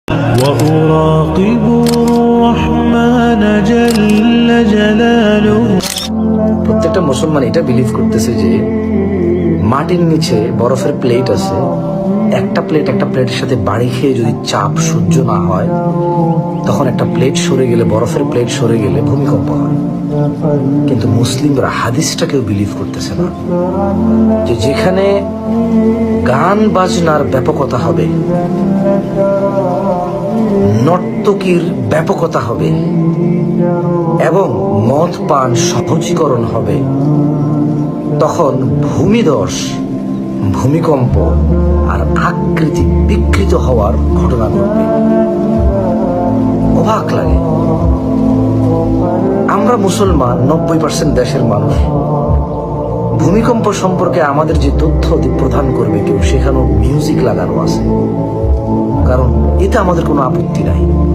وأراقب الرحمن جل جلاله। প্রত্যেকটা মুসলমান এটা বিলিভ করতেছে যে মাটির নিচে বরফের প্লেট আছে, একটা প্লেটের সাথে বাড়ি খেয়ে যদি চাপ সহ্য না হয়, তখন একটা প্লেট সরে গেলে, বরফের প্লেট সরে গেলে ভূমিকম্প হয়। কিন্তু মুসলিমরা হাদিসটাকেও বিলিভ করতেছে না, যে যেখানে গান বাজনার ব্যাপকতা হবে, নর্তকীর ব্যাপকতা হবে এবং মদ পান সহজীকরণ হবে, তখন ভূমিধস, ভূমিকম্প আর আকৃতি বিকৃত হওয়ার ঘটনা ঘটবে। অবাক লাগে। আমরা মুসলমান 90% দেশের মানুষ, ভূমিকম্প সম্পর্কে আমাদের যে তথ্য প্রদান করবে কেউ, সেখানেও মিউজিক লাগানো আছে, কারণ এতে আমাদের কোনো আপত্তি নাই।